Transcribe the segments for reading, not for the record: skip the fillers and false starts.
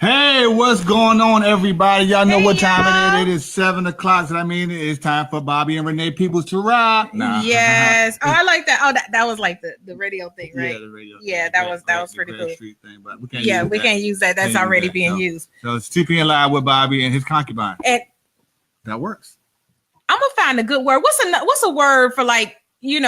Hey, what's going on, everybody? Y'all know Hey, what time y'all. it is. It is 7 o'clock. So I mean, it's time for Bobby and Renee Peoples to rock. Nah. Yes. Oh, I like that. Oh, that was like the radio thing, right? Yeah, the radio. Yeah, thing. that was pretty cool. Street thing, but we can't Yeah, use we that. can't use that. That's Can't use already that. being No. used. So it's TPN Live with Bobby and his concubine. And That works. I'm gonna find a good word. What's a word for like the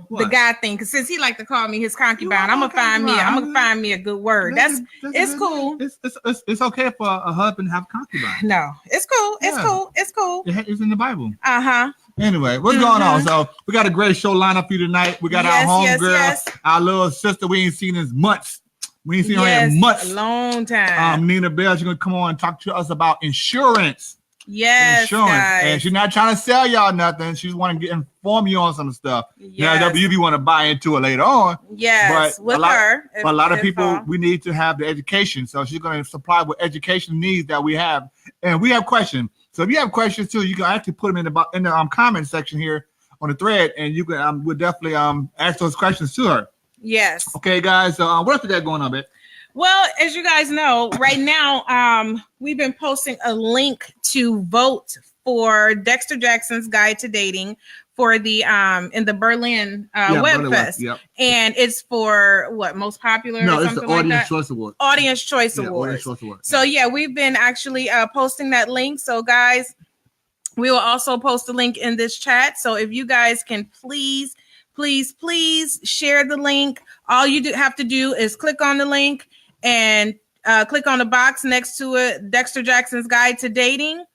What? guy thing? Because since he like to call me his concubine, are I'm my gonna find me. I'm gonna concubine. find me a good word. That's It's cool. It's okay for a husband to have concubine. No, it's cool. It's Yeah. cool. It's cool. It's in the Bible. Uh-huh. Anyway, what's going on? So we got a great show lineup for you tonight. We got our homegirl, our little sister we ain't seen in months. We ain't seen her in months. A long time. Nina Bell, she's gonna come on and talk to us about insurance. Yes, guys. And she's not trying to sell y'all nothing. She just want to inform you on some stuff. Yes. Now, you want to buy into it later on. Yes, but with a lot of people, we need to have the education. So she's going to supply with education needs that we have. And we have questions. So if you have questions too, you can actually put them in the comment section here on the thread, and you can we'll definitely ask those questions to her. Yes. Okay, guys. So what else is that going on, babe? Well, as you guys know, right now, we've been posting a link to vote for Dexter Jackson's Guide to Dating for the in the Berlin Web Fest. Yep. And it's for what, most popular? No, or it's the something Audience like Choice Award. Audience Choice Awards. Audience Choice Award. So yeah, we've been actually posting that link. So guys, we will also post the link in this chat. So if you guys can please share the link. All you have to do is click on the link and click on the box next to it, Dexter Jackson's Guide to Dating.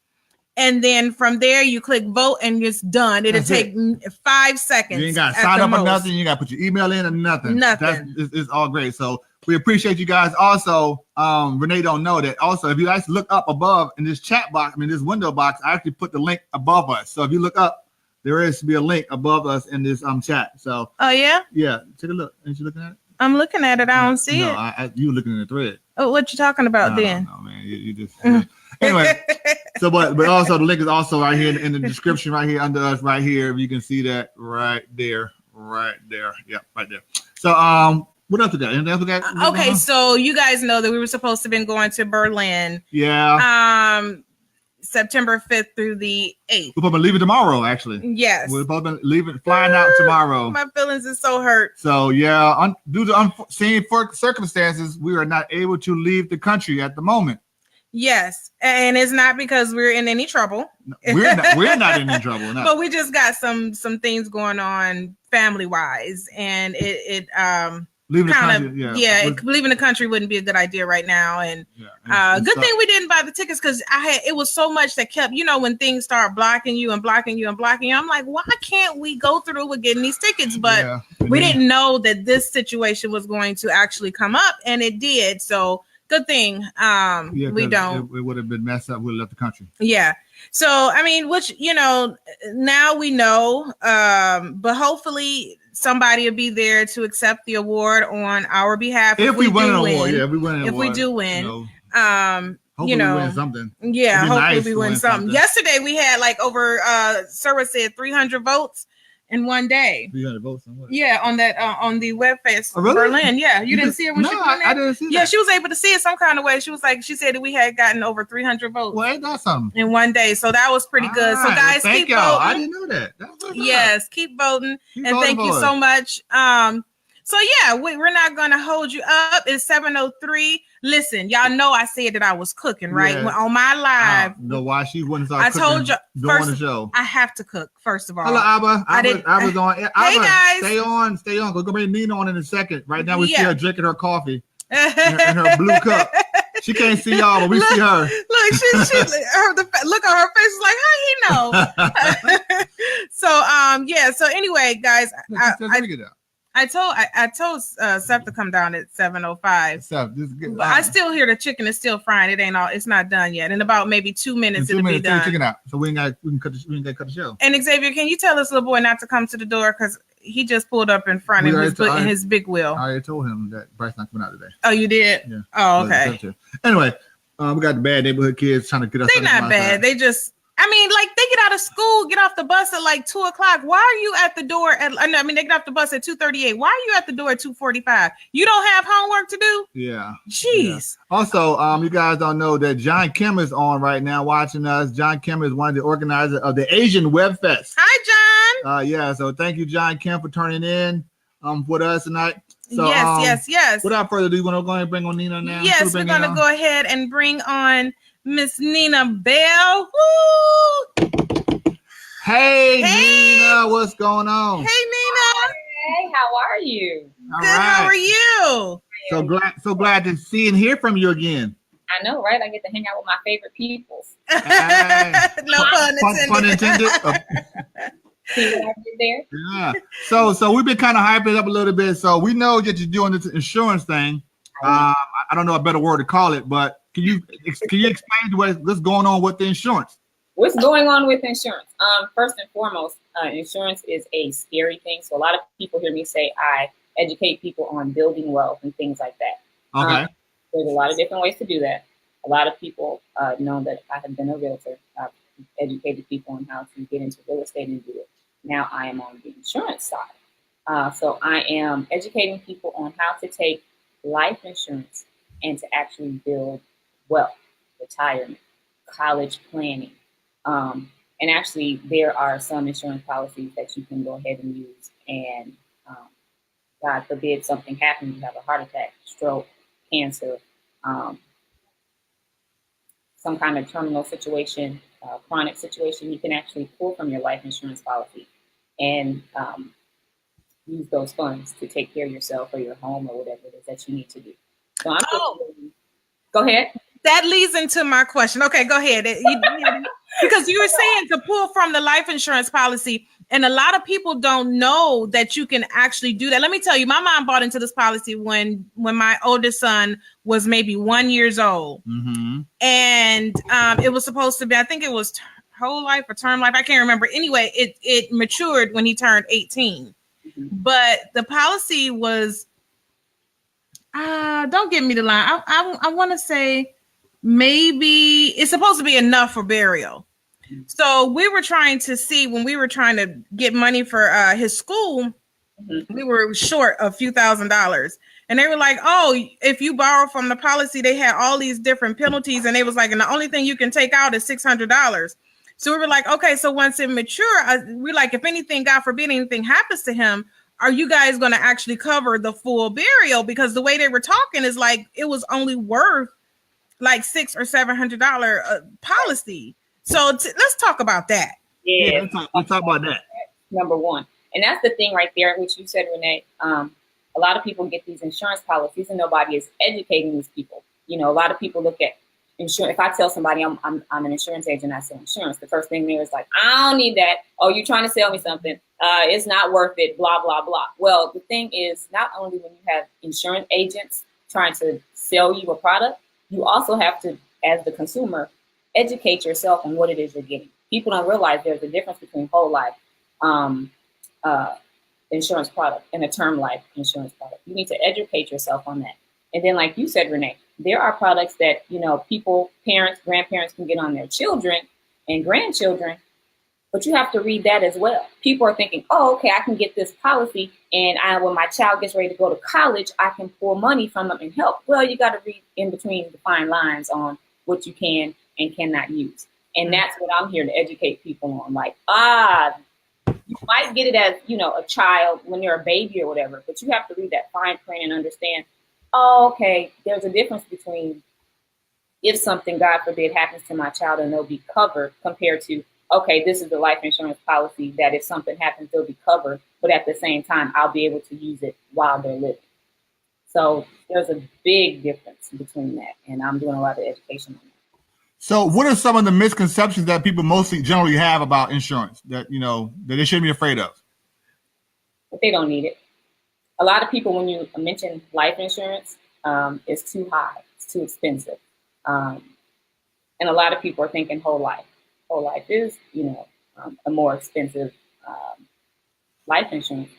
And then from there, you click vote and it's done. It'll take 5 seconds. You ain't got to sign up or nothing. You got to put your email in or nothing. It's all great. So we appreciate you guys. Also, Renee don't know that. Also, if you guys look up above in this chat box, this window box, I actually put the link above us. So if you look up, there is to be a link above us in this chat. So oh yeah, take a look. Ain't you looking at it? I'm looking at it. I don't see it. No, you looking in the thread. Oh, what you talking about then? No, man. You just anyway. So, but also the link is also right here in the description, right here under us, right here. You can see that right there. Yeah, right there. So, what else we got? Anything else we got? Okay, so you guys know that we were supposed to have been going to Berlin. Yeah. September 5th through the 8th. We're supposed to leave it tomorrow, actually. Yes. We're supposed to flying out tomorrow. My feelings are so hurt. So, yeah, due to unforeseen circumstances, we are not able to leave the country at the moment. Yes. And it's not because we're in any trouble. We're not in any trouble. No. But we just got some things going on family-wise. And it leaving the country, leaving the country wouldn't be a good idea right now. And good thing we didn't buy the tickets because it was so much that kept, when things start blocking you, I'm like, why can't we go through with getting these tickets? But we didn't know that this situation was going to actually come up, and it did. So good thing we don't. It would have been messed up. We'd have left the country. Yeah. So which now we know, but hopefully somebody will be there to accept the award on our behalf if we win an award. Yeah, if we win an award. If we do win, hopefully we win something. Yeah, hopefully we win something. Yesterday we had like over Sarah said 300 votes in one day. 300 votes on what? Yeah, on that on the Web Fest really? Berlin. Yeah, you didn't see her when she went there? I didn't see that. Yeah, she was able to see it some kind of way. She said that we had gotten over 300 votes. Well, ain't that something? In one day, so that was pretty good. So guys, keep voting. I didn't know that. Yes, keep voting, and thank you so much. So yeah, we're not gonna hold you up. It's 7:03. Listen, y'all know I said that I was cooking, right? Yeah. On my live. No, why she wouldn't start cooking? I told you during the show. I have to cook first of all. Hello, Abba. I was on. Abba, hey guys, stay on. We're gonna bring Nina on in a second. Right now, we see her drinking her coffee in her blue cup. She can't see y'all, but we see her. Look, look at her face. Is like, how he know? So anyway, guys, I told Seth to come down at 7:05. Seth, this is good. But I still hear the chicken is still frying. It's not done yet. In about maybe 2 minutes, it'll be done. Chicken out. So we can cut the show. And Xavier, can you tell this little boy not to come to the door because he just pulled up in front of his big wheel? I already told him that Bryce not coming out today. Oh, you did? Yeah. Oh, okay. Anyway, we got the bad neighborhood kids trying to get us. They're not bad. They just I mean, like they get out of school, get off the bus at like 2:00. Why are you at the door at? I mean, they get off the bus at 2:38. Why are you at the door at 2:45? You don't have homework to do? Yeah. Jeez. Yeah. Also, you guys don't know that John Kim is on right now watching us. John Kim is one of the organizers of the Asian Web Fest. Hi, John. Yeah. So thank you, John Kim, for turning in with us tonight. So, yes. Without further ado, we're going to go ahead and bring on Nina now. Yes, we're going to go ahead and bring on Miss Nina Bell. Woo! Hey, Nina, what's going on? Hey, Nina. Hey, how are you? Good. Right. How are you? So glad to see and hear from you again. I know, right? I get to hang out with my favorite peoples. No pun intended. See what I did there? Yeah. So we've been kind of hyping it up a little bit. So we know that you're doing this insurance thing. I don't know a better word to call it, but can you explain what's going on with the insurance? What's going on with insurance? First and foremost, insurance is a scary thing. So a lot of people hear me say I educate people on building wealth and things like that. Okay. There's a lot of different ways to do that. A lot of people know that I have been a realtor. I've educated people on how to get into real estate and do it. Now I am on the insurance side. So I am educating people on how to take life insurance and to actually build wealth, retirement, college planning. And actually, there are some insurance policies that you can go ahead and use. And God forbid something happens, you have a heart attack, stroke, cancer, some kind of terminal situation, chronic situation, you can actually pull from your life insurance policy and use those funds to take care of yourself or your home or whatever it is that you need to do. So go ahead. That leads into my question. Okay, go ahead. Because you were saying to pull from the life insurance policy, and a lot of people don't know that you can actually do that. Let me tell you, my mom bought into this policy when my oldest son was maybe 1 year old. Mm-hmm. And it was supposed to be, I think it was whole life or term life. I can't remember. Anyway, it matured when he turned 18. Mm-hmm. But the policy was, don't give me the line. I want to say, maybe it's supposed to be enough for burial. So we were trying to see when we were trying to get money for his school, we were short a few $1,000s. And they were like, oh, if you borrow from the policy, they had all these different penalties. And they was like, and the only thing you can take out is $600. So we were like, okay, so once it mature, we're like, if anything, God forbid, anything happens to him, are you guys going to actually cover the full burial? Because the way they were talking is like, it was only worth like $600 or $700 policy. So let's talk about that. Yeah, let's talk about that. Number one. And that's the thing right there, which you said, Renee. A lot of people get these insurance policies and nobody is educating these people. You know, a lot of people look at insurance. If I tell somebody I'm an insurance agent, I sell insurance, the first thing there is like, I don't need that. Oh, you're trying to sell me something. It's not worth it, blah, blah, blah. Well, the thing is, not only when you have insurance agents trying to sell you a product, you also have to, as the consumer, educate yourself on what it is you're getting. People don't realize there's a difference between whole life insurance product and a term life insurance product. You need to educate yourself on that. And then, like you said, Renee, there are products that, you know, people, parents, grandparents can get on their children and grandchildren, but you have to read that as well. People are thinking, oh, okay, I can get this policy, and when my child gets ready to go to college, I can pull money from them and help. Well, you got to read in between the fine lines on what you can and cannot use. And that's what I'm here to educate people on. Like, you might get it as, you know, a child when you're a baby or whatever, but you have to read that fine print and understand, oh, okay, there's a difference between if something, God forbid, happens to my child and they'll be covered compared to, okay, this is the life insurance policy that if something happens, they'll be covered. But at the same time, I'll be able to use it while they're living. So there's a big difference between that. And I'm doing a lot of education on that. So what are some of the misconceptions that people mostly generally have about insurance that, you know, that they shouldn't be afraid of? But they don't need it. A lot of people, when you mention life insurance, it's too high, it's too expensive. And a lot of people are thinking whole life. Whole life is, you know, a more expensive life insurance.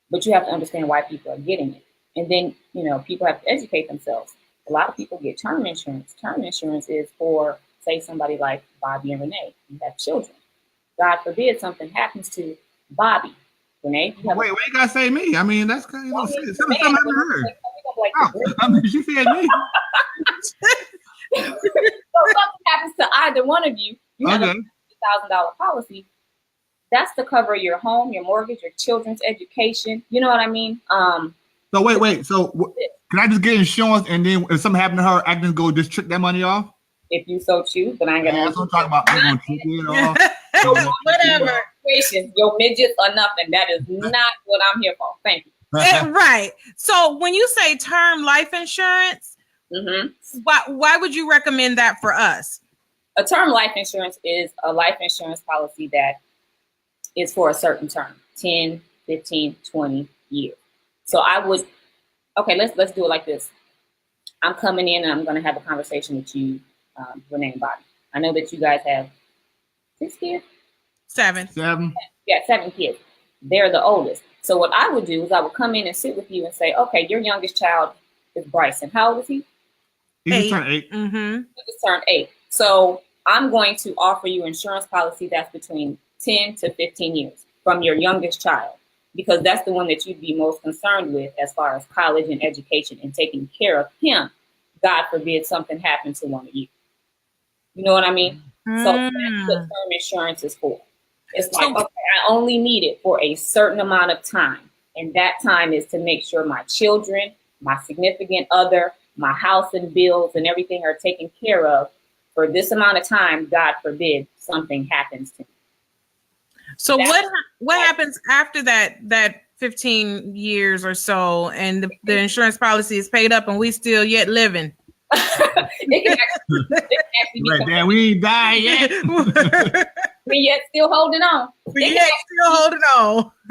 But you have to understand why people are getting it. And then, you know, people have to educate themselves. A lot of people get term insurance. Term insurance is for say somebody like Bobby and Renee, you have children. God forbid something happens to Bobby. Renee, wait, you gotta say me. I mean, that's kind of something I haven't heard. I mean, she said me. So something happens to either one of you, you have a $50,000 policy. That's to cover your home, your mortgage, your children's education. You know what I mean? So wait. So can I just get insurance, and then if something happened to her, I can just go just trick that money off? If you so choose, but I ain't gonna. That's what I'm talking about. I'm gonna trick it off. Whatever. Your midgets or nothing. That is not what I'm here for. Thank you. Right. So when you say term life insurance, why would you recommend that for us? A term life insurance is a life insurance policy that is for a certain term, 10, 15, 20 years. So I would, okay, let's do it like this. I'm coming in and I'm going to have a conversation with you, Renee and Bobby. I know that you guys have 6 kids? 7. Yeah, 7 kids. They're the oldest. So what I would do is I would come in and sit with you and say, okay, your youngest child is Bryson. How old is he? He just turned 8. He just turned 8. So I'm going to offer you insurance policy that's between 10 to 15 years from your youngest child, because that's the one that you'd be most concerned with as far as college and education and taking care of him. God forbid something happened to one of you. You know what I mean? So that's what term insurance is for. It's like, okay, I only need it for a certain amount of time. And that time is to make sure my children, my significant other, my house and bills and everything are taken care of for this amount of time. God forbid something happens to me. So what happens after that 15 years or so, and the insurance policy is paid up and we still yet living? It can actually be damn, we ain't died yet. We yet still holding on. It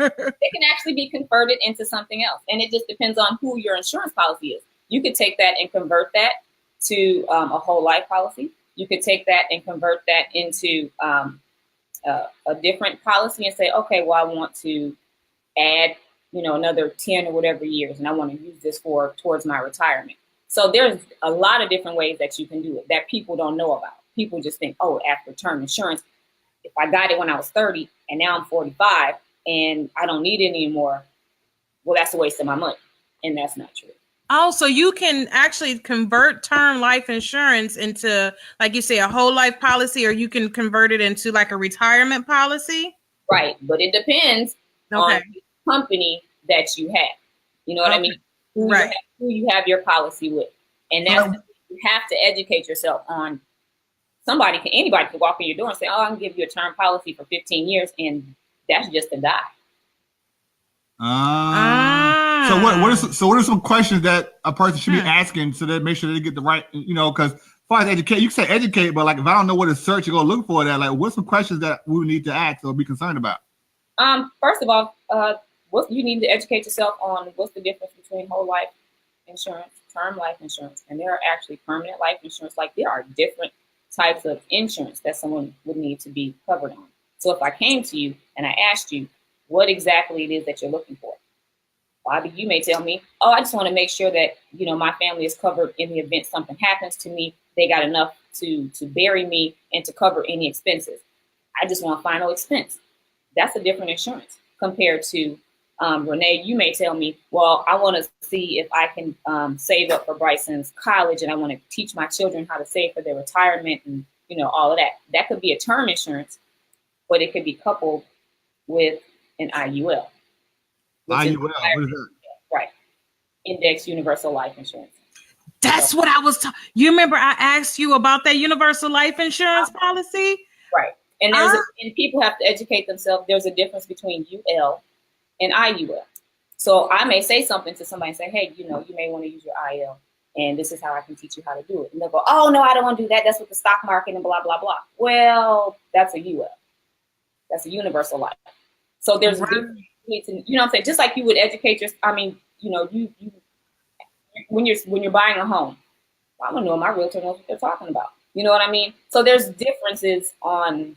can actually be converted into something else. And it just depends on who your insurance policy is. You could take that and convert that to a whole life policy. You could take that and convert that into a different policy and say, okay, well, I want to add, another 10 or whatever years, and I want to use this towards my retirement. So there's a lot of different ways that you can do it that people don't know about. People just think, oh, after term insurance, if I got it when I was 30 and now I'm 45 and I don't need it anymore, well, that's a waste of my money. And that's not true. Oh, so you can actually convert term life insurance into, like you say, a whole life policy, or you can convert it into like a retirement policy? Right. But it depends on the company that you have. You know what I mean? Who you have your policy with. And that's you have to educate yourself on. Anybody can walk in your door and say, oh, I can give you a term policy for 15 years. And that's just a die. So what are some questions that a person should be asking so that make sure they get the right, because as far as educate, you can say educate, but like if I don't know what to search or go look for that, like what's some questions that we need to ask or be concerned about? First of all, what you need to educate yourself on what's the difference between whole life insurance, term life insurance, and there are actually permanent life insurance. Like there are different types of insurance that someone would need to be covered on. So if I came to you and I asked you what exactly it is that you're looking for, Bobby, you may tell me, oh, I just want to make sure that, my family is covered in the event something happens to me. They got enough to bury me and to cover any expenses. I just want final expense. That's a different insurance compared to Renee. You may tell me, well, I want to see if I can save up for Bryson's college and I want to teach my children how to save for their retirement and, all of that. That could be a term insurance, but it could be coupled with an IUL. IUL, what is that? Right. Index Universal Life Insurance. That's what I was you remember I asked you about that universal life insurance policy? Right. And and people have to educate themselves. There's a difference between UL and IUL. So I may say something to somebody and say, hey, you may want to use your IL and this is how I can teach you how to do it. And they'll go, oh, no, I don't want to do that. That's with the stock market and blah, blah, blah. Well, that's a UL. That's a universal life. So there's a difference. You know what I'm saying? Just like you would educate you when you're buying a home, I don't know, my realtor knows what they're talking about. You know what I mean? So there's differences on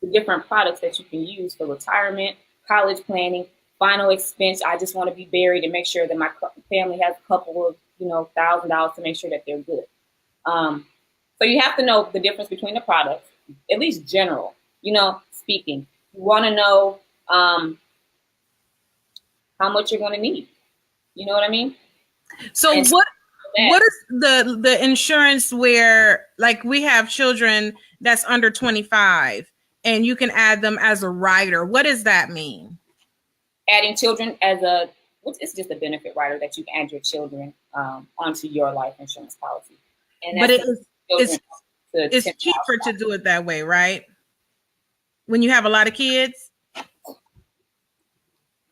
the different products that you can use for retirement, college planning, final expense. I just want to be buried and make sure that my family has a couple of $1,000 to make sure that they're good. So you have to know the difference between the products, at least general, speaking. You want to know how much you're going to need. You know what I mean? So what is the insurance where, like, we have children that's under 25 and you can add them as a rider? What does that mean? Adding children it's just a benefit rider that you can add your children onto your life insurance policy. And but it's cheaper to do it that way, right? When you have a lot of kids?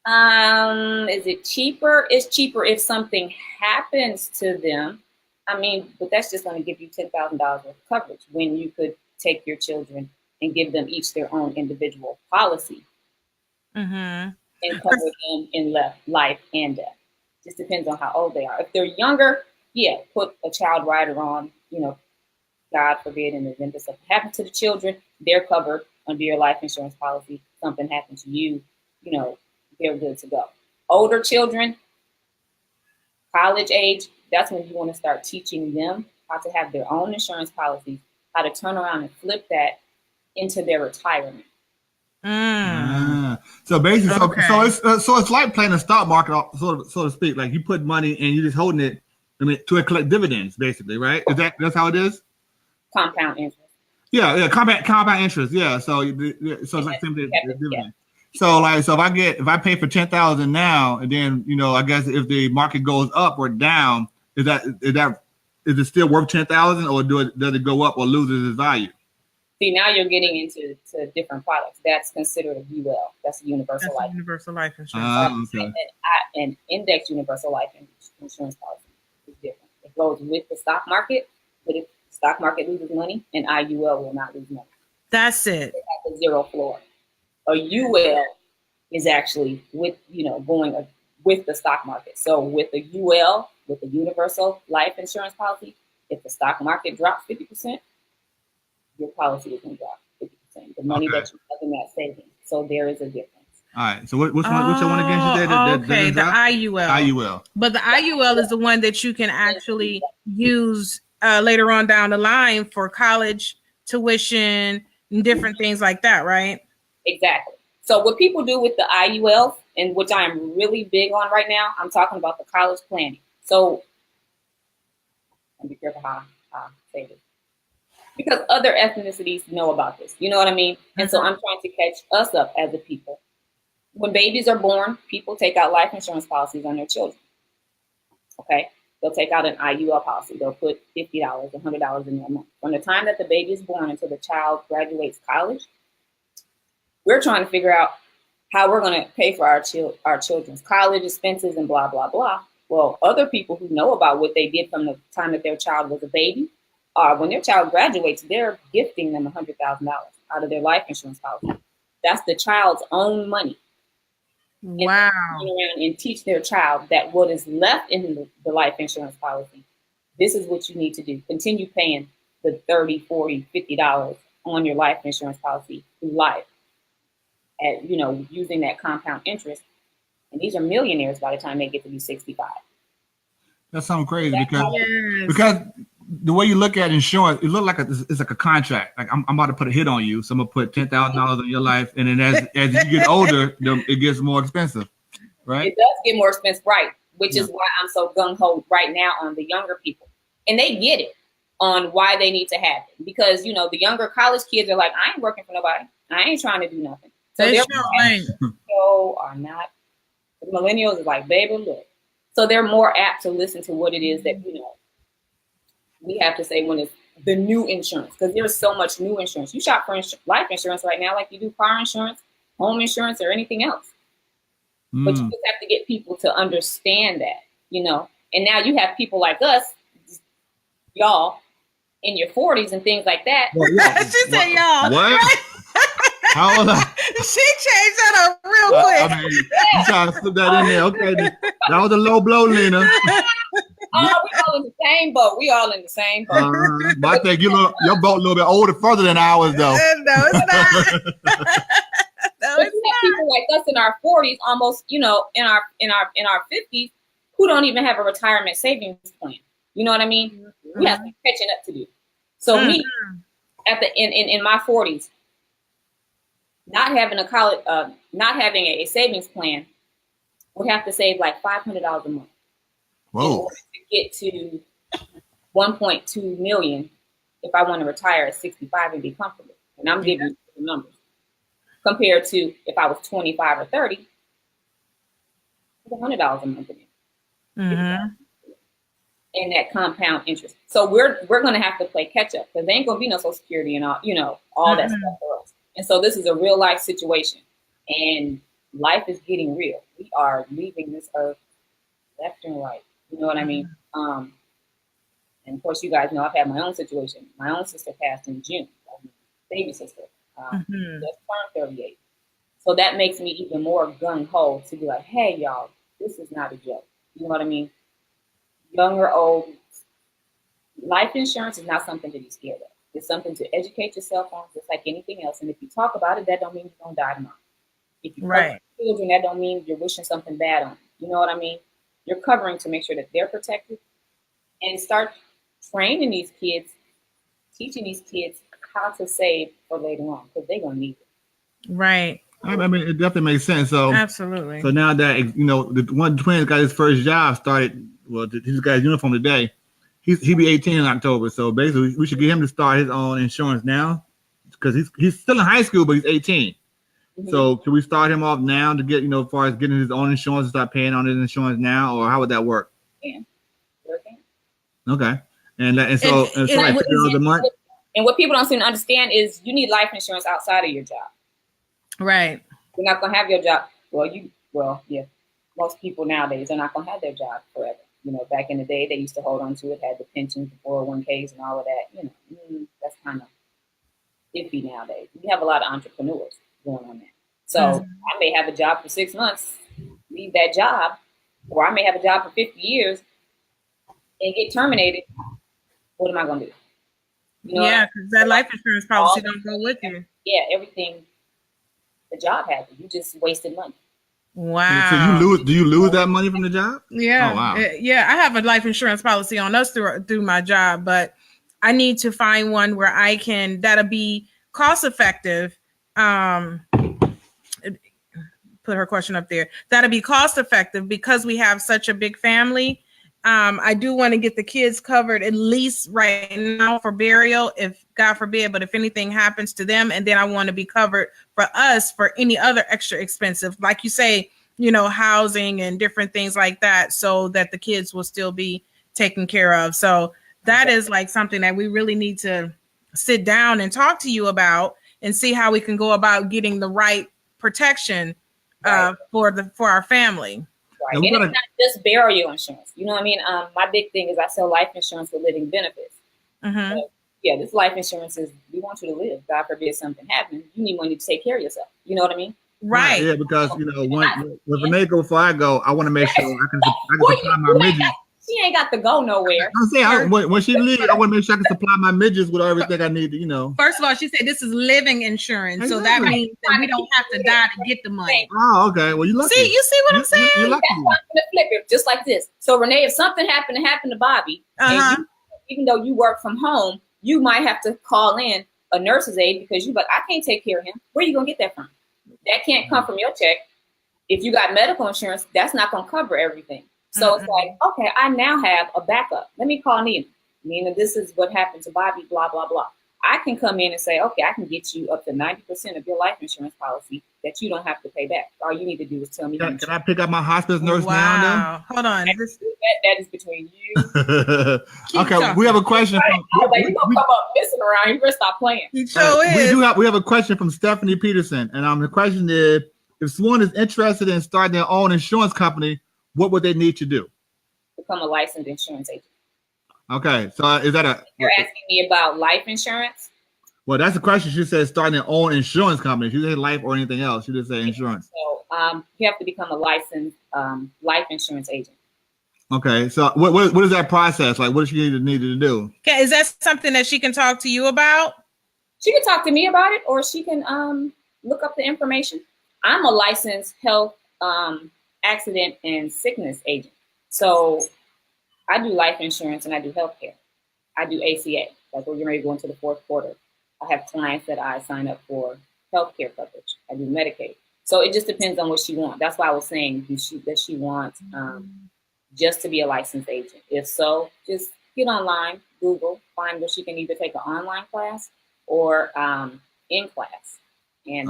Is it cheaper? It's cheaper if something happens to them. I mean, but that's just going to give you $10,000 worth of coverage when you could take your children and give them each their own individual policy and cover them in life and death. Just depends on how old they are. If they're younger, yeah, put a child rider on, God forbid, in the event that something happens to the children, they're covered under your life insurance policy. Something happened to you, they're good to go. Older children, college age, that's when you want to start teaching them how to have their own insurance policies, how to turn around and flip that into their retirement. So basically, so it's like playing the stock market, so to speak. Like you put money and you're just holding it, to collect dividends, basically, right? That's how it is? Compound interest. Yeah, compound interest. Yeah, so it's like simply dividend. Yeah. So if I pay for 10,000 now, and then I guess if the market goes up or down, is it still worth 10,000, or does it go up or loses its value? See, now you're getting into different products. That's considered a UL. That's a universal life. Universal life insurance. Okay. An index universal life insurance policy is different. It goes with the stock market, but if the stock market loses money, an IUL will not lose money. That's it. It has a zero floor. A UL is actually with going with the stock market. So with a UL, with a universal life insurance policy, if the stock market drops 50%, your policy is going to drop 50%. The money that you have in that savings. So there is a difference. All right. So which one again? Okay, the IUL. IUL. But the IUL is the one that you can actually use later on down the line for college tuition and different things like that, right? Exactly. So what people do with the IULs, and which I am really big on right now, I'm talking about the college planning. So, and be careful how I say this, because other ethnicities know about this. You know what I mean? And so I'm trying to catch us up as a people. When babies are born, people take out life insurance policies on their children. Okay? They'll take out an IUL policy. They'll put $50, $100 in their month. From the time that the baby is born until the child graduates college, we're trying to figure out how we're going to pay for our children's college expenses and blah, blah, blah. Well, other people who know about what they did from the time that their child was a baby, when their child graduates, they're gifting them $100,000 out of their life insurance policy. That's the child's own money. Wow. And around and teach their child that what is left in the life insurance policy, this is what you need to do. Continue paying the $30, $40, $50 on your life insurance policy through life. At, using that compound interest. And these are millionaires by the time they get to be 65. That sounds crazy because the way you look at insurance, it looks like it's like a contract. Like I'm about to put a hit on you, so I'm gonna put $10,000 on your life, and then as you get older, it gets more expensive, right? It does get more expensive, right? Which is why I'm so gung ho right now on the younger people, and they get it on why they need to have it, because the younger college kids are like, I ain't working for nobody, I ain't trying to do nothing. So they are not. The millennials is like, baby, look. So they're more apt to listen to what it is that we have to say when it's the new insurance, because there's so much new insurance. You shop for life insurance right now like you do car insurance, home insurance, or anything else. But you just have to get people to understand that, And now you have people like us, y'all, in your 40s and things like that. Well, yeah. She said y'all. What? How old? She changed that up real quick. You trying to slip that in there? Okay, that was a low blow, Lena. We all in the same boat. But I think your boat a little bit older, further than ours, though. No, it's not. No, it's not. People like us in our 40s, almost, in our 50s, who don't even have a retirement savings plan. You know what I mean? We have some catching up to do. So me at the in my 40s, not having not having a savings plan, would have to save like $500 a month. Whoa. In order to get to 1.2 million if I want to retire at 65 and be comfortable. And I'm giving you the numbers. Compared to if I was 25 or 30, it's $100 a month in it. Mm-hmm. And that compound interest. So we're going to have to play catch up because there ain't going to be no Social Security and all that stuff for us. And so this is a real life situation, and life is getting real. We are leaving this earth left and right. You know what I mean? And of course, you guys know I've had my own situation. My own sister passed in June. Baby sister just turned 38. So that makes me even more gung ho to be like, hey, y'all, this is not a joke. You know what I mean? Young or old, life insurance is not something to be scared of. It's something to educate yourself on, just like anything else. And if you talk about it, that don't mean you're gonna die tomorrow. If you cover children, that don't mean you're wishing something bad on them. You know what I mean? You're covering to make sure that they're protected, and start training these kids, teaching these kids how to save for later on because they're gonna need it. Right. I mean, it definitely makes sense. So absolutely. So now that the one of the twins got his first job started. Well, he's got his uniform today. He'll be 18 in October. So basically, we should get him to start his own insurance now because he's still in high school, but he's 18. Mm-hmm. So can we start him off now to get as far as getting his own insurance and start paying on his insurance now, or how would that work? Yeah. Okay. And so like $50 a month. And what people don't seem to understand is you need life insurance outside of your job. Right. You're not gonna have your job. Most people nowadays are not gonna have their job forever. Back in the day, they used to hold on to it, had the pensions, the 401ks, and all of that. That's kind of iffy nowadays. We have a lot of entrepreneurs going on that. So I may have a job for 6 months, leave that job, or I may have a job for 50 years and get terminated. What am I gonna do? Because that life insurance policy don't go with you. Yeah, everything the job has. You just wasted money. Wow. So do you lose that money from the job? Yeah. Oh, wow. Yeah, I have a life insurance policy on us through my job, but I need to find one where that'll be cost effective. Put her question up there. That'll be cost effective because we have such a big family. I do want to get the kids covered at least right now for burial, if God forbid, but if anything happens to them, and then I want to be covered for us for any other extra expensive, like you say, housing and different things like that, so that the kids will still be taken care of. So that is like something that we really need to sit down and talk to you about and see how we can go about getting the right protection for our family. Right. And it's not just burial insurance. You know what I mean? My big thing is I sell life insurance with living benefits. Mm-hmm. So, this life insurance is we want you to live. God forbid something happens. You need money to take care of yourself. You know what I mean? Right. Yeah, because when Renee go before I go, I want to make sure I can supply my midgets. She ain't got to go nowhere. I'm saying when she leaves, I want to make sure I can supply my midgets with everything I need to, First of all, she said this is living insurance, exactly. So that means that we don't have to die to get the money. Oh, okay. Well, you lucky. You see what I'm saying? You're lucky. That's why I'm gonna flip it just like this. So Renee, if something happened to Bobby, and even though you work from home, you might have to call in a nurse's aide because I can't take care of him. Where are you gonna get that from? That can't come from your check. If you got medical insurance, that's not gonna cover everything. So it's like, okay, I now have a backup. Let me call Nina. Nina, this is what happened to Bobby, blah, blah, blah. I can come in and say, okay, I can get you up to 90% of your life insurance policy that you don't have to pay back. All you need to do is tell me. Can I pick up my hospice nurse now? Hold on. That is between you. Okay, talking. We have a question. You're going to come up messing around. You better stop playing. He sure is. We have a question from Stephanie Peterson. And the question is, if someone is interested in starting their own insurance company, what would they need to do? Become a licensed insurance agent. Okay, so is that You're asking me about life insurance? Well, that's the question. She said starting their own insurance company. She didn't say life or anything else. She just said insurance. So you have to become a licensed life insurance agent. Okay, so what is that process like? What does she need to do? Okay, is that something that she can talk to you about? She can talk to me about it, or she can look up the information. I'm a licensed health accident and sickness agent. So I do life insurance and I do healthcare. I do ACA. Like we're getting ready to go into the fourth quarter. I have clients that I sign up for healthcare coverage. I do Medicaid. So it just depends on what she wants. That's why I was saying that she wants just to be a licensed agent. If so, just get online, Google, find where she can either take an online class or in class and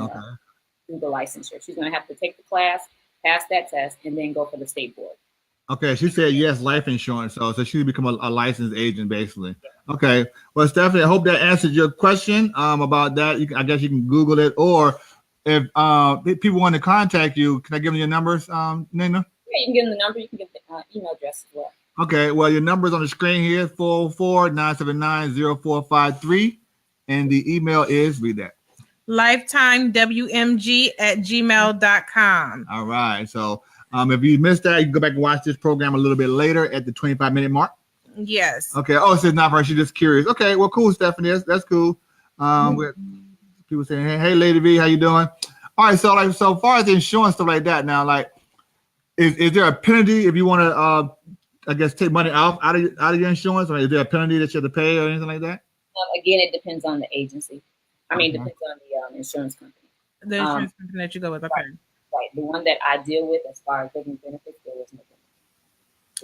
do the licensure. She's going to have to take the class, pass that test, and then go for the state board. Okay, she said yes, life insurance. So she'll become a licensed agent, basically. Okay, well, Stephanie, I hope that answered your question about that. I guess you can Google it, or if people want to contact you, can I give them your numbers, Nina? Yeah, you can give them the number. You can give the email address as well. Okay, well, your number's on the screen here, 404-979-0453, and the email is, read that. lifetimewmg@gmail.com. All right, so if you missed that, you can go back and watch this program a little bit later at the 25-minute mark. Yes. Okay. Oh, it says not for her. She's just curious. Okay. Well, cool, Stephanie. That's cool. With people saying, "Hey, Lady V, how you doing?" All right. So, so far as the insurance stuff like that, now, like, is there a penalty if you want to, I guess, take money out of your insurance, or is there a penalty that you have to pay or anything like that? Again, it depends on the agency. I mean, it depends on the insurance company. The insurance company that you go with. Okay. Right. The one that I deal with as far as living benefits, there is no benefit.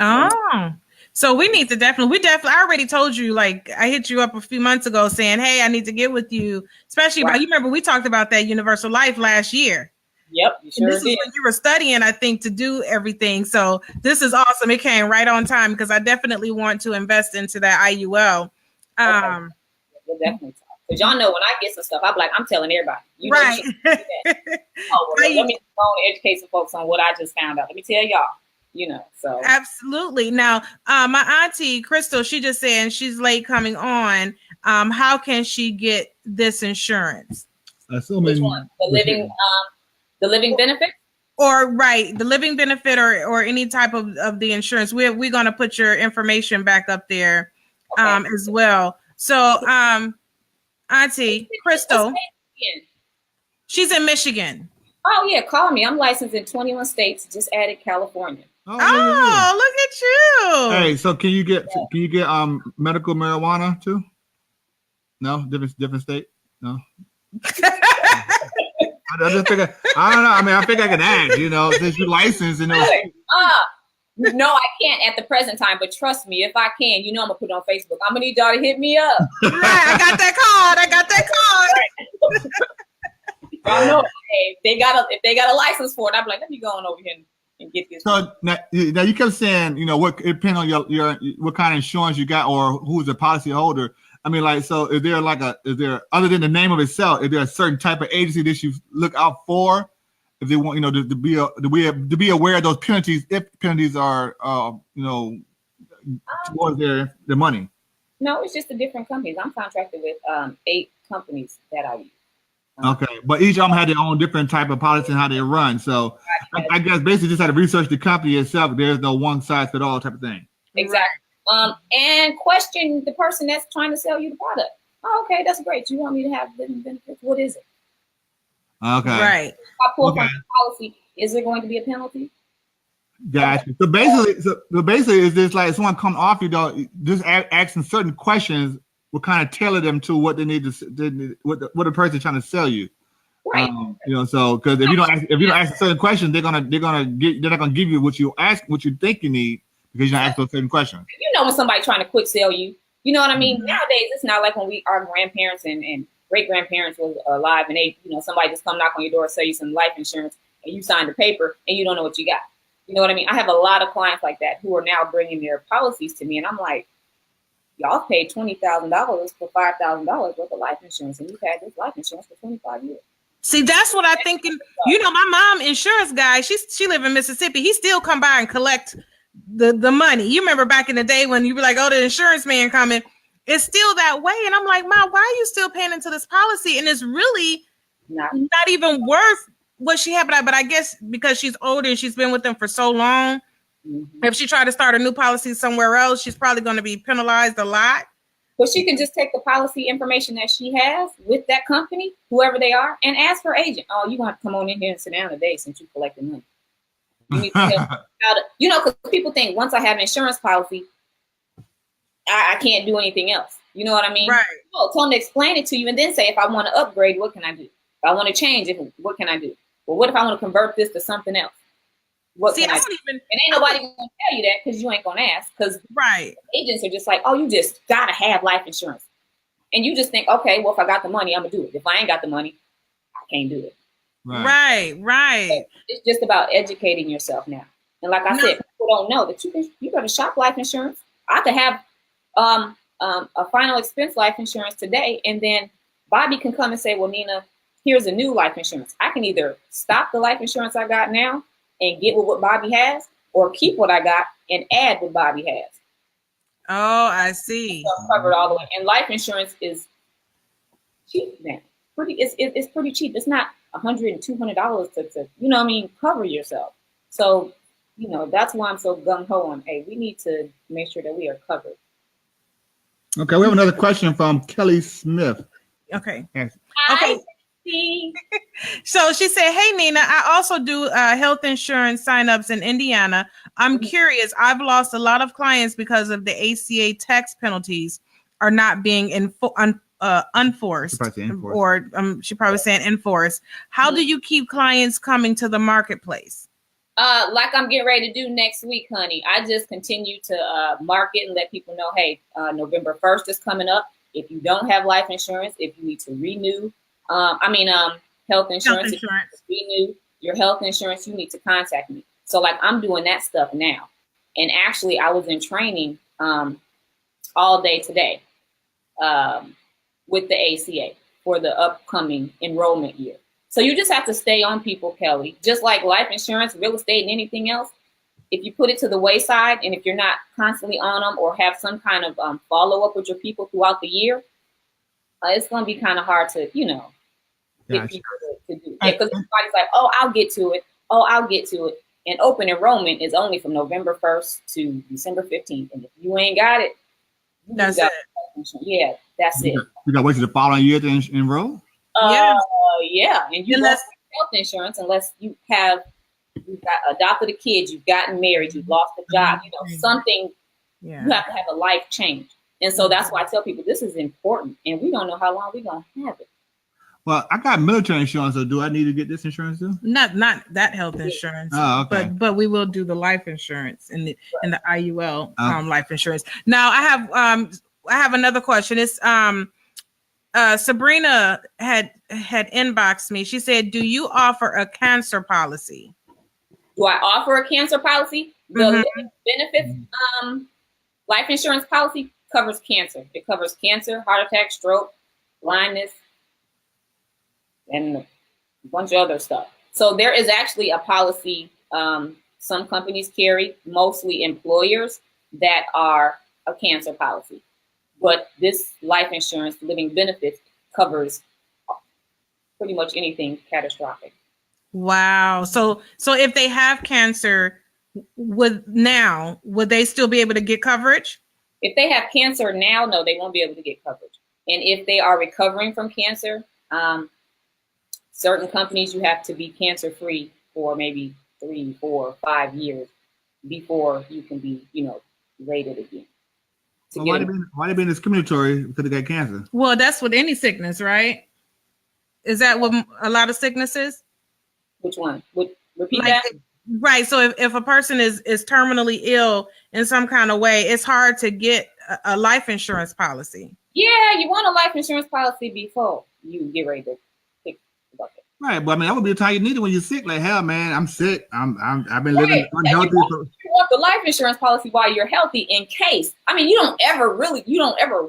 Oh, so we need to definitely, I already told you, like, I hit you up a few months ago saying, hey, I need to get with you, especially about, you remember we talked about that universal life last year. Yep. You sure this is when you were studying, I think, to do everything. So this is awesome. It came right on time because I definitely want to invest into that IUL. We'll definitely talk. Because y'all know when I get some stuff, I'm like, I'm telling everybody. You know, right. Let me go and educate some folks on what I just found out. Let me tell y'all, you know, so. Absolutely. Now, my auntie, Crystal, she just said she's late coming on. How can she get this insurance? Which one? The living benefit? Or the living benefit or any type of the insurance. We're going to put your information back up there as well. So, Auntie Crystal, she's in Michigan. Oh yeah, call me. I'm licensed in 21 states. Just added California. Oh, look at you! Hey, so can you get medical marijuana too? No, different state. No. I just figure, I don't know. I mean, I think I can ask. You know, since you're licensed in those. No, I can't at the present time, but trust me, if I can, you know I'm gonna put it on Facebook. I'm gonna need y'all to hit me up. Right, I got that card. I know if they got a license for it, I'd be like, let me go on over here and get this. So now you kept saying, you know, what it depends on your what kind of insurance you got or who's the policy holder. I mean, like, so is there other than the name of itself, is there a certain type of agency that you look out for? If they want, you know, to be aware of those penalties, if penalties are, you know, towards their money. No, it's just the different companies. I'm contracted with 8 companies that I use. Okay, but each of them had their own different type of policy and how they run. So I guess basically just had to research the company itself. There's no one size fit all type of thing. Exactly. And question the person that's trying to sell you the product. Oh, okay, that's great. You want me to have living benefits? What is it? Okay. Right. If I pull from the policy, is there going to be a penalty? Gotcha. So basically, is this like someone come off you, though, just asking certain questions will kind of tailor them to what they need to, what the person trying to sell you. Right. You know, so because if you don't ask a certain question, they're not gonna give you what you think you need because you don't ask those certain questions. You know, when somebody trying to quick sell you, you know what I mean? Mm-hmm. Nowadays, it's not like when our grandparents and great grandparents was alive and they, you know, somebody just come knock on your door, sell you some life insurance, and you sign the paper and you don't know what you got. You know what I mean? I have a lot of clients like that who are now bringing their policies to me, and I'm like, y'all paid $20,000 for $5,000 worth of life insurance, and you've had this life insurance for 25 years. See, that's what I'm thinking. You know, my mom, insurance guy, she live in Mississippi. He still come by and collect the money. You remember back in the day when you were like, oh, the insurance man coming. It's still that way. And I'm like, Mom, why are you still paying into this policy? And it's really not even worth what she had. But I guess because she's older and she's been with them for so long, if she tried to start a new policy somewhere else, she's probably going to be penalized a lot. But she can just take the policy information that she has with that company, whoever they are, and ask her agent, oh, you're going to have to come on in here and sit down today since you collected money. You need to tell how to, you know, because people think once I have an insurance policy, I can't do anything else. You know what I mean? Right. No, tell them to explain it to you and then say, if I want to upgrade, what can I do? If I want to change it, what can I do? Well, what if I want to convert this to something else? What can I do? And ain't nobody going to tell you that because you ain't going to ask. Because agents are just like, oh, you just got to have life insurance. And you just think, okay, well, if I got the money, I'm going to do it. If I ain't got the money, I can't do it. Right. So it's just about educating yourself now. And like I said, people don't know that you got to shop life insurance. I could have a final expense life insurance today, and then Bobby can come and say, well, Nina, here's a new life insurance. I can either stop the life insurance I got now and get with what Bobby has, or keep what I got and add what Bobby has. Oh, I see. So covered all the way. And life insurance is cheap now. It's pretty cheap. It's not $100 and $200 to you know what I mean, cover yourself. So, you know, that's why I'm so gung-ho on, hey, we need to make sure that we are covered. Okay, we have another question from Kelly Smith. Okay. Yes. Okay. So she said, hey, Nina, I also do health insurance signups in Indiana. I'm curious. I've lost a lot of clients because of the ACA tax penalties are not being unforced. Or she probably saying enforced. How do you keep clients coming to the marketplace? Like I'm getting ready to do next week, honey. I just continue to market and let people know, hey, November 1st is coming up. If you don't have life insurance, if you need to renew, health insurance, if you need to renew your health insurance, you need to contact me. So like I'm doing that stuff now. And actually I was in training all day today with the ACA for the upcoming enrollment year. So you just have to stay on people, Kelly. Just like life insurance, real estate, and anything else, if you put it to the wayside and if you're not constantly on them or have some kind of follow-up with your people throughout the year, it's going to be kind of hard to, you know, get people to do. Yeah, because everybody's like, oh, I'll get to it. Oh, I'll get to it. And open enrollment is only from November 1st to December 15th. And if you ain't got it, that's it. Yeah, that's it. You got to wait till the following year to enroll? Yeah. And you lost health insurance unless you've got adopted a kid, you've gotten married, you've lost a job, you know, something. You have to have a life change. And so that's why I tell people this is important, and we don't know how long we're gonna have it. Well, I got military insurance, so do I need to get this insurance too? Not that health insurance. Oh, okay. But we will do the life insurance and the IUL life insurance. Now I have another question. It's Sabrina had inboxed me. She said, do you offer a cancer policy? Do I offer a cancer policy? The benefits life insurance policy covers cancer. It covers cancer, heart attack, stroke, blindness, and a bunch of other stuff. So there is actually a policy some companies carry, mostly employers, that are a cancer policy. But this life insurance, living benefits, covers pretty much anything catastrophic. Wow. So if they have cancer, would they still be able to get coverage? If they have cancer now, no, they won't be able to get coverage. And if they are recovering from cancer, certain companies, you have to be cancer free for maybe 3, 4, 5 years before you can be, you know, rated again. Well, why they being discriminatory because they got cancer? Well, that's with any sickness, right? Is that what a lot of sicknesses? Which one? Repeat that? Right. So if a person is terminally ill in some kind of way, it's hard to get a life insurance policy. Yeah, you want a life insurance policy before you get ready to pick about it. Right, but I mean that would be the time you need it when you're sick. Like, hell, man, I'm sick. I've been living unhealthy. You want the life insurance policy while you're healthy in case. I mean, you don't ever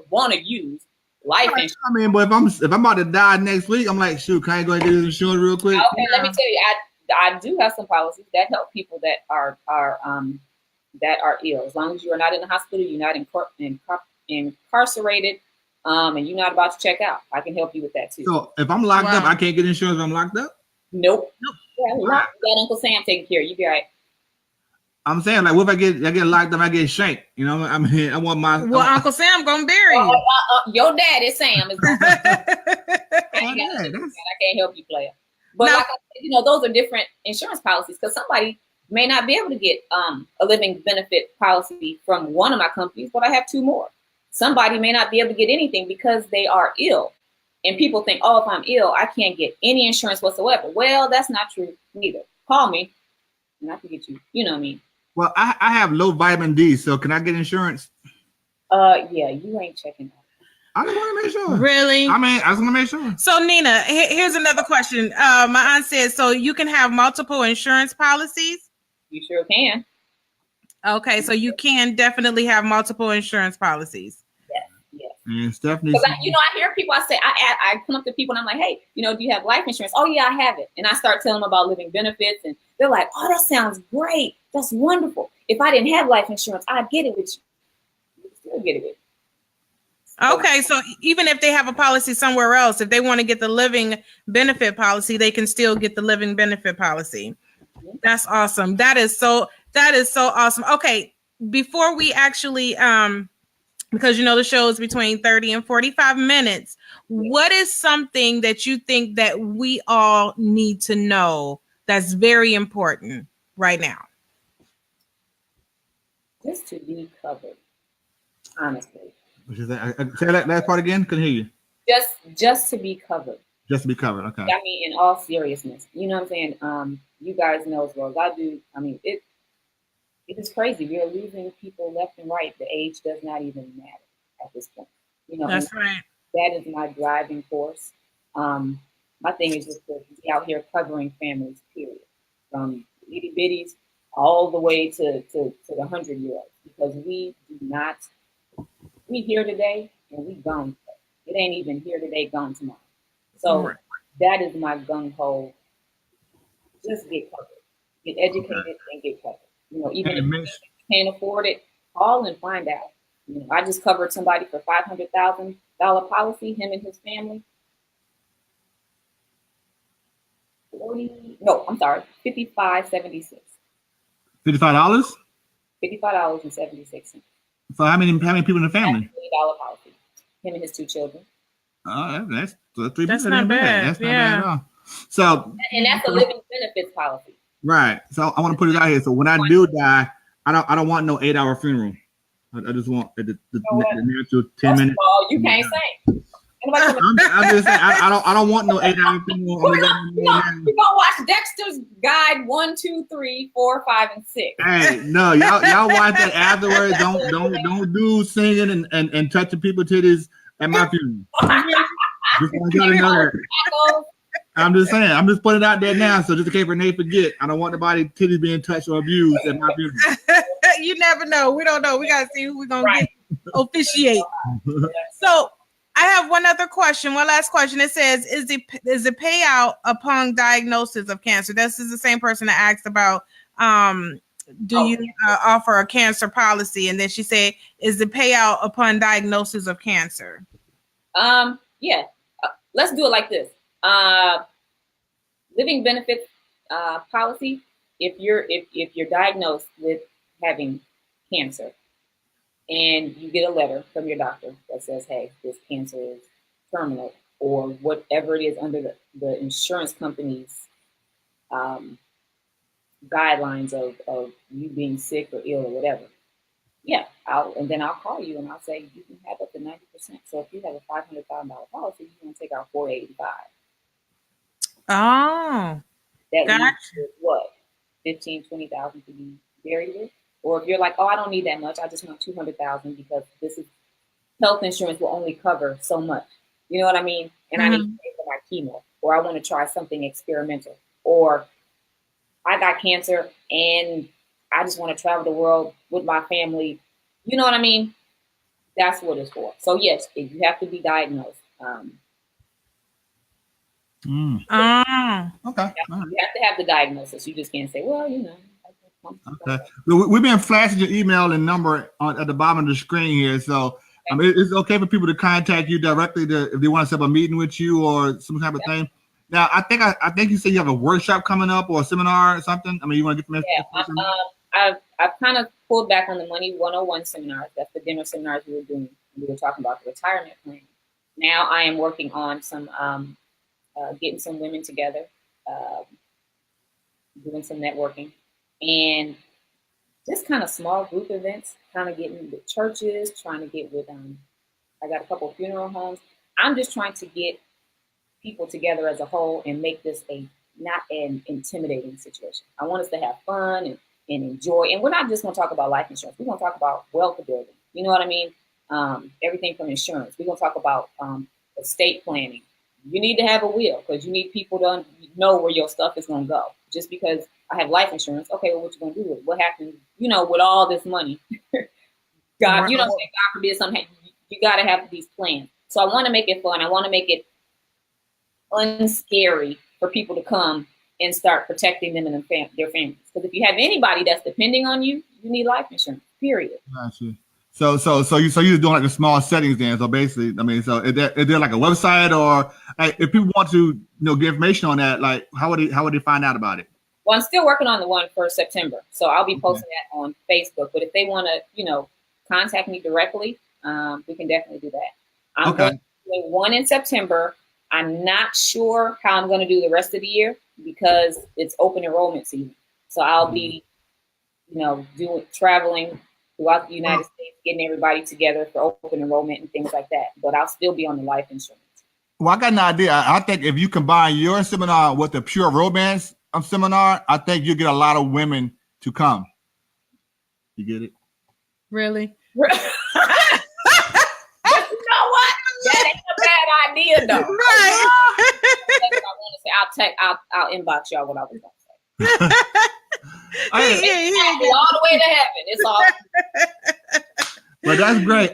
want to use life insurance. I mean, but if I'm about to die next week, I'm like, shoot, can I go and get this insurance real quick? Okay, let me tell you, I do have some policies that help people that are ill. As long as you are not in the hospital, you're not incarcerated, and you're not about to check out, I can help you with that too. So if I'm locked up, I can't get insurance if I'm locked up? Nope. Yeah, got Uncle Sam taking care of you. You be all right. I'm saying, like, what if I get locked up, I get shanked? You know, I mean, I want my... Well, Uncle Sam gonna bury you. Your daddy, Sam, is gonna I can't help you, player. But like I said, you know, those are different insurance policies because somebody may not be able to get a living benefit policy from one of my companies, but I have 2 more. somebody may not be able to get anything because they are ill. And people think, oh, if I'm ill, I can't get any insurance whatsoever. Well, that's not true neither. Call me and I can get you, you know what I mean? Well, I have low vitamin D, so can I get insurance? Yeah, you ain't checking out. I just want to make sure. Really? I mean, I just want to make sure. So Nina, here's another question. My aunt says, so you can have multiple insurance policies? You sure can. Okay, so you can definitely have multiple insurance policies. Yes. And Stephanie, I hear people. I come up to people and I'm like, hey, do you have life insurance? Oh yeah, I have it. And I start telling them about living benefits, and they're like, oh, that sounds great. That's wonderful. If I didn't have life insurance, I'd get it with you. You can still get it with you. Okay, so even if they have a policy somewhere else, if they want to get the living benefit policy, they can still get the living benefit policy. That's awesome. That is so awesome. Okay, before we actually because the show is between 30 and 45 minutes, what is something that you think that we all need to know that's very important right now? Just to be covered, honestly. say that last part again. Couldn't hear you. Just to be covered. Just to be covered. Okay. I mean, in all seriousness, you know what I'm saying? You guys know as well as I do. I mean, it is crazy. We are losing people left and right. The age does not even matter at this point. That's right. That is my driving force. My thing is just to be out here covering families, period, from itty bitties all the way to the 100-year-olds, because we here today and we gone. It ain't even here today, gone tomorrow. So that is my gung ho. Just get covered, get educated, and get covered. Even if you can't afford it, call and find out. I just covered somebody for $500,000 policy, him and his family. $55.76. $55? $55.76. So how many people in the family? $20 policy. Him and his 2 children. Oh, that's That's not bad. That's not bad at all. So, and that's a living benefits policy. Right. So I want to put it out here. So when I do die, I don't want no 8-hour funeral. I just want the natural 10 minutes. Oh, you can't say. I'm just saying I don't want no 8-hour funeral. We're gonna watch Dexter's Guide 1, 2, 3, 4, 5, and 6. Hey, no, y'all watch that afterwards. Don't do singing and touching people's titties at my funeral. Just want y'all to know that. I'm just saying. I'm just putting it out there now, so just in case Renee forget, I don't want nobody titties being touched or abused at my funeral. You never know. We don't know. We gotta see who we're gonna get officiate. So I have one other question. One last question. It says, is the payout upon diagnosis of cancer? This is the same person that asked about do you offer a cancer policy? And then she said, is the payout upon diagnosis of cancer? Yeah. Let's do it like this. Living benefits policy. If you're diagnosed with having cancer and you get a letter from your doctor that says, hey, this cancer is terminal, or whatever it is under the insurance company's guidelines of you being sick or ill or whatever. Yeah, I'll call you and I'll say you can have up to 90%. So if you have a $500,000 policy, you can take out $485. Oh, that gotcha. What, 15, 20,000 to be buried with? Or if you're like, oh, I don't need that much, I just want 200,000 because this is health insurance will only cover so much. You know what I mean? And I need to pay for my chemo, or I want to try something experimental, or I got cancer and I just want to travel the world with my family. You know what I mean? That's what it's for. So yes, if you have to be diagnosed. Okay. You have to have the diagnosis. You just can't say, well, Okay. We've been flashing your email and number at the bottom of the screen here. So it's okay for people to contact you directly if they want to set up a meeting with you or some type of thing. Now, I think you said you have a workshop coming up or a seminar or something. I mean, you want to get some information? I've kind of pulled back on the Money 101 seminars. That's the dinner seminars we were doing. We were talking about the retirement plan. Now I am working on some getting some women together, doing some networking, and just just kind of small group events, kind of getting with churches, trying to get with, I got a couple of funeral homes. I'm just trying to get people together as a whole and make this not an intimidating situation. I want us to have fun and enjoy. And we're not just going to talk about life insurance. We're going to talk about wealth building. You know what I mean? Everything from insurance. We're going to talk about estate planning. You need to have a will because you need people to know where your stuff is going to go. Just because I have life insurance, okay, well, what you going to do with it? What happens, with all this money? God, God forbid something, you got to have these plans. So I want to make it fun. I want to make it unscary for people to come and start protecting them and their families. Because if you have anybody that's depending on you, you need life insurance, period. Gotcha. So you're doing like the small settings then. So basically, I mean, so is there like a website or if people want to get information on that, like how would they find out about it? Well, I'm still working on the one for September, so I'll be posting that on Facebook. But if they want to, contact me directly, we can definitely do that. I'm going to do one in September. I'm not sure how I'm going to do the rest of the year because it's open enrollment season. So I'll be, traveling throughout the United States, getting everybody together for open enrollment and things like that. But I'll still be on the life insurance. Well, I got an idea. I think if you combine your seminar with the pure romance seminar, I think you get a lot of women to come. You get it? Really? But you know what? That ain't a bad idea, though. Right. That's what I want to say. I'll inbox y'all what I was going to say. All the way to heaven. It's all. But that's great.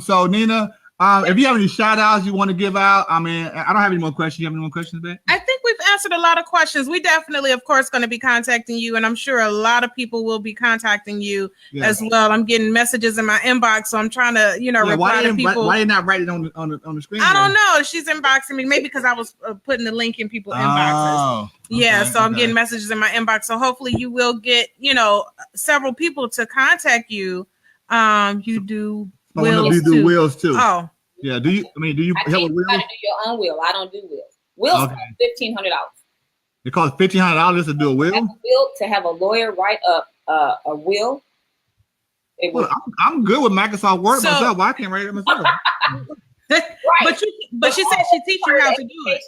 So Nina, if you have any shout outs you want to give out, I mean, I don't have any more questions. You have any more questions, babe? I think we've answered a lot of questions. We definitely, of course, going to be contacting you, and I'm sure a lot of people will be contacting you as well. I'm getting messages in my inbox, so I'm trying to, reply to people. Why did not write it on the screen? I don't know. She's inboxing me, maybe because I was putting the link in people's inboxes. So I'm getting messages in my inbox. So hopefully you will get, several people to contact you. You do wills too. Do wills too. Oh. Yeah. Do you help with wills? You got to do your own will. I don't do wills. Wills cost $1,500. It costs $1,500 to do a will? To have a lawyer write up a will. I'm good with Microsoft Word myself. Why can't I write it myself? Right. But she said she teach you how to do it.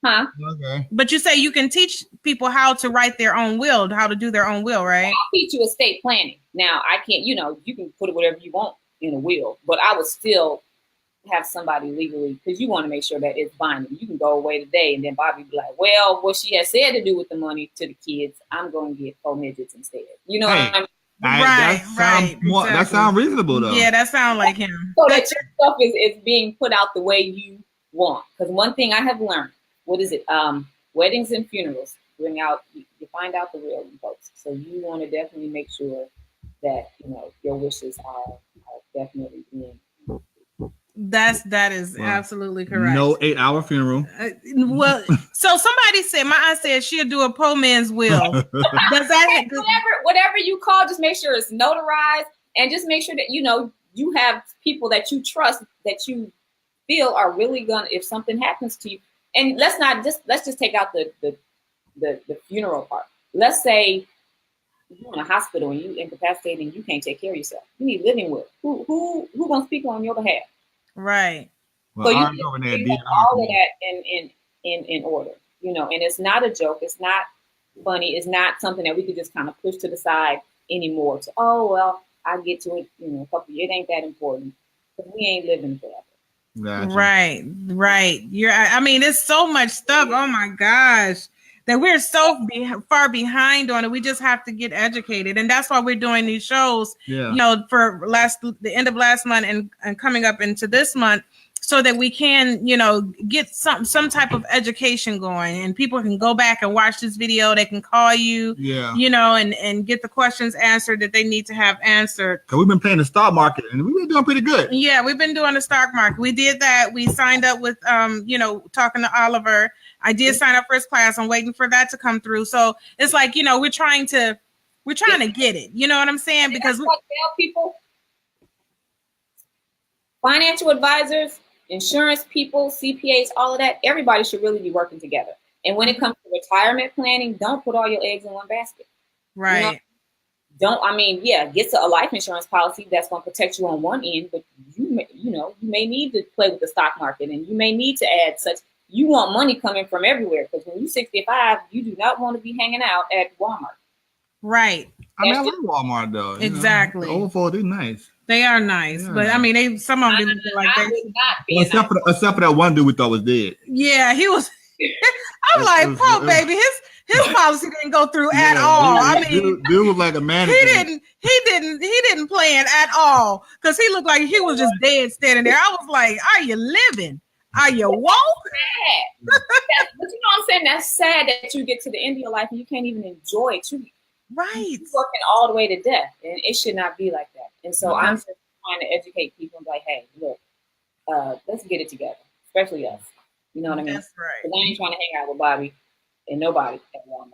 Huh? Okay. But you say you can teach people how to write their own will, how to do their own will, right? I'll teach you estate planning. Now, I can't, you can put whatever you want in a will, but I would still have somebody legally, because you want to make sure that it's binding. You can go away today and then Bobby be like, well, what she has said to do with the money to the kids, I'm going to get 4 midgets instead. You know what I mean? That sounds reasonable, though. Yeah, that sounds like him. So that your stuff is being put out the way you want. Because one thing I have learned, weddings and funerals, you find out the real in folks. So you want to definitely make sure that, your wishes are definitely being. That is absolutely correct. No 8-hour funeral. So somebody said, my aunt said she'll do a poor man's will. Does that whatever you call, just make sure it's notarized and just make sure that you have people that you trust, that you feel are really gonna, if something happens to you. And let's just take out the funeral part. Let's say you're in a hospital and you incapacitated and you can't take care of yourself. You need living will. Who gonna speak on your behalf? Right. Well, so you have all of that in order, and it's not a joke. It's not funny. It's not something that we could just kind of push to the side anymore. So, I'll get to it, a couple years. It ain't that important because we ain't living forever. Gotcha. Right. It's so much stuff. Oh my gosh. That we're so far behind on it. We just have to get educated. And that's why we're doing these shows, for the end of last month and coming up into this month, so that we can, get some type of education going and people can go back and watch this video. They can call you, and get the questions answered that they need to have answered. Because we've been playing the stock market and we've been doing pretty good. Yeah, we've been doing the stock market. We did that. We signed up with, talking to Oliver. I did sign up for his class. I'm waiting for that to come through. So it's like, we're trying to get it. You know what I'm saying? Because we tell people, financial advisors, insurance people, CPAs, all of that, everybody should really be working together. And when it comes to retirement planning, don't put all your eggs in one basket. Right. get to a life insurance policy that's going to protect you on one end, but you may need to play with the stock market, and you may need to add such. You want money coming from everywhere, because when you're 65, you do not want to be hanging out at Walmart. Right. I like Walmart though. Exactly. The old folks, they're nice. They are nice, but I mean, some of them look like that. Except for that one dude we thought was dead. Yeah, he was. I'm like, poor baby. His policy didn't go through at all. I mean, dude was like a mannequin. He didn't plan at all, because he looked like he was just dead standing there. I was like, are you living? Are you woke? But you know what I'm saying? That's sad that you get to the end of your life and you can't even enjoy it. Right. You're working all the way to death, and it should not be like that. And so I'm just trying to educate people and be like, hey, look, let's get it together, especially us. You know what I mean? That's right. Because I ain't trying to hang out with Bobby and nobody at Walmart.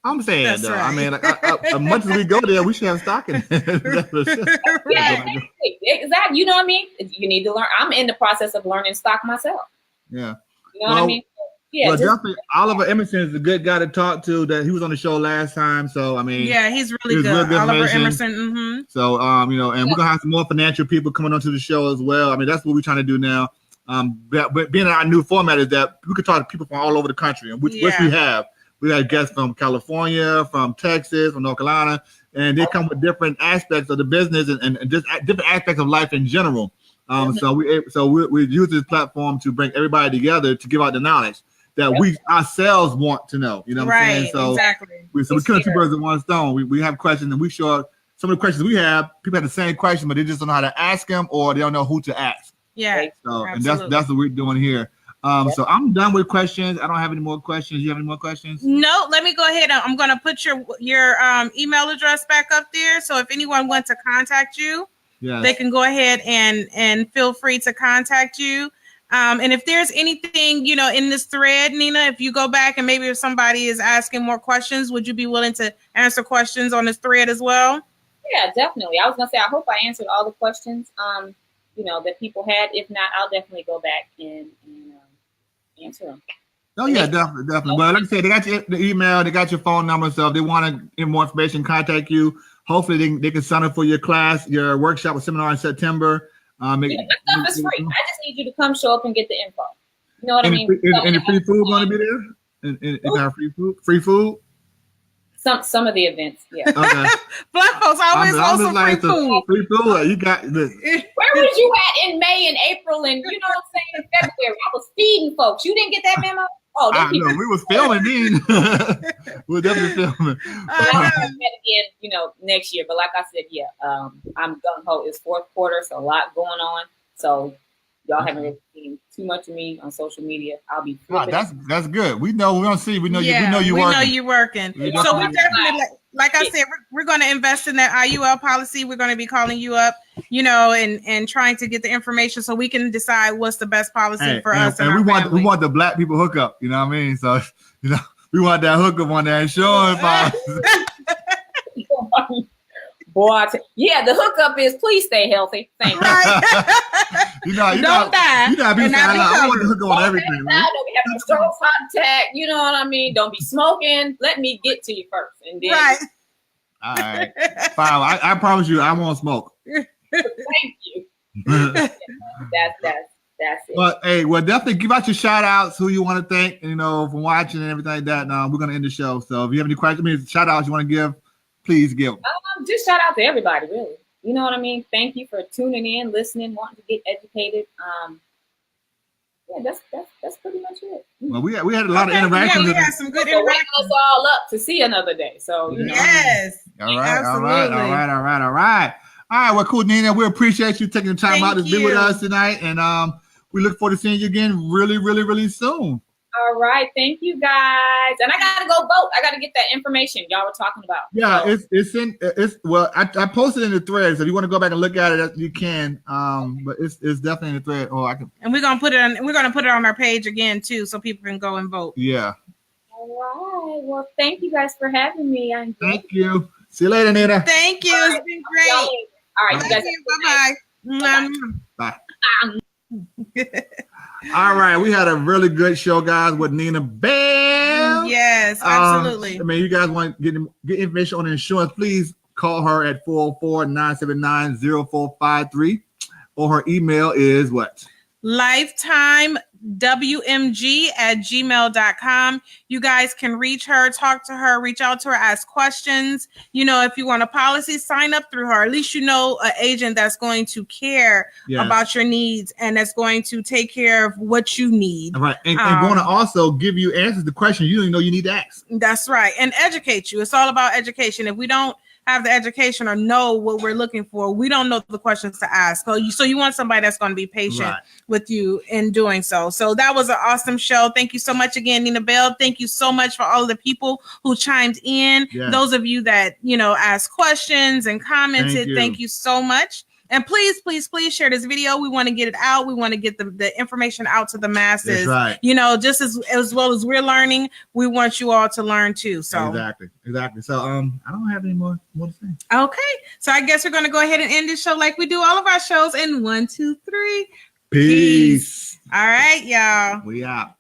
I'm saying, That's though. right. I mean, as much as we go there, we should have stock in it. Yeah, exactly. You know what I mean? You need to learn. I'm in the process of learning stock myself. Yeah. You know what I mean? Yeah. Well, definitely, Oliver Emerson is a good guy to talk to. That he was on the show last time, so I mean, yeah, he's really good. Oliver Emerson. Mm-hmm. So, and we're gonna have some more financial people coming onto the show as well. I mean, that's what we're trying to do now. But being our new format is that we could talk to people from all over the country, and which we have. We had guests from California, from Texas, from North Carolina, and they come with different aspects of the business and just different aspects of life in general. So we use this platform to bring everybody together to give out the knowledge that we ourselves want to know. You know what I'm saying? So exactly. We're killing two birds with one stone. We have questions, and we sure some of the questions we have, people have the same question, but they just don't know how to ask them, or they don't know who to ask. Yeah. So and that's what we're doing here. So I'm done with questions. I don't have any more questions. You have any more questions? No, let me go ahead. I'm going to put your email address back up there. So if anyone wants to contact you, they can go ahead and feel free to contact you. And if there's anything, in this thread, Nina, if you go back and maybe if somebody is asking more questions, would you be willing to answer questions on this thread as well? Yeah, definitely. I was going to say, I hope I answered all the questions, that people had. If not, I'll definitely go back and answer them. Oh yeah, definitely. Well, like I said, they got your email, they got your phone number. So if they want to get more information, contact you. Hopefully, they can sign up for your class, your workshop or seminar in September. That stuff is free. I just need you to come show up and get the info. You know what I mean? Any free food going to be there? And have free food? Some of the events, yeah. Okay. Black folks always want some free food. Free food. You got this. Where was you at in May and April and you know what I'm saying, in February? I was feeding folks. You didn't get that memo? Oh, no, we was filming then. We were definitely filming. Again, next year. But like I said, I'm gung-ho. It's fourth quarter, so a lot going on. So y'all haven't really seen too much of me on social media. I'll be that's good. We know we don't see. We know you working. We know you're working. So we definitely like I said, we're going to invest in that IUL policy. We're going to be calling you up, and trying to get the information so we can decide what's the best policy for us. And we want the black people hookup. You know what I mean? So we want that hookup on that insurance policy. Boy, the hookup is please stay healthy. Thank you. Right. Don't die. You gotta be I want the hookup on everything. Don't be having a strong contact. You know what I mean? Don't be smoking. Let me get to you first, and then. Right. All right. Fine. I promise you, I won't smoke. Thank you. That's it. But hey, definitely give out your shout outs, who you want to thank, for watching and everything like that. Now we're gonna end the show. So if you have any questions, shout outs you want to give, please give them. Just shout out to everybody, really. You know what I mean? Thank you for tuning in, listening, wanting to get educated. That's pretty much it. Well, we had a lot of interactions. Yeah, we had some good interactions. Us all up to see another day. So yes. All right. Well, cool, Nina. We appreciate you taking the time out to be with us tonight, and we look forward to seeing you again really, really, really soon. All right, thank you guys. And I gotta go vote. I gotta get that information y'all were talking about. Yeah, so. I posted in the thread. So if you want to go back and look at it, you can. But it's definitely in the thread. And we're gonna put it on our page again too, so people can go and vote. Yeah. All right. Well, thank you guys for having me. Thank you. See you later, Nina. Thank you. It's been great. All right, you guys. Bye-bye. Bye. All right, we had a really good show, guys, with Nina Bell. Yes, absolutely. You guys want to get information on insurance, please Call her at 404-979-0453. Or her email is what? lifetimewmg@gmail.com. You guys can reach her, talk to her, reach out to her, ask questions. You know, if you want a policy, sign up through her. At least you know an agent that's going to care about your needs and that's going to take care of what you need. All right. And going to also give you answers to questions you don't even know you need to ask. That's right. And educate you. It's all about education. If we don't have the education or know what we're looking for, we don't know the questions to ask. So you want somebody that's going to be patient with you in doing so. So that was an awesome show. Thank you so much again, Nina Bell. Thank you so much for all of the people who chimed in. Yes. Those of you that, asked questions and commented. Thank you so much. And please, please, please share this video. We want to get it out. We want to get the information out to the masses. That's right. Just as well as we're learning, we want you all to learn too. So exactly. So I don't have any more to say. Okay. So I guess we're going to go ahead and end this show like we do all of our shows in 1, 2, 3. Peace. All right, y'all. We out.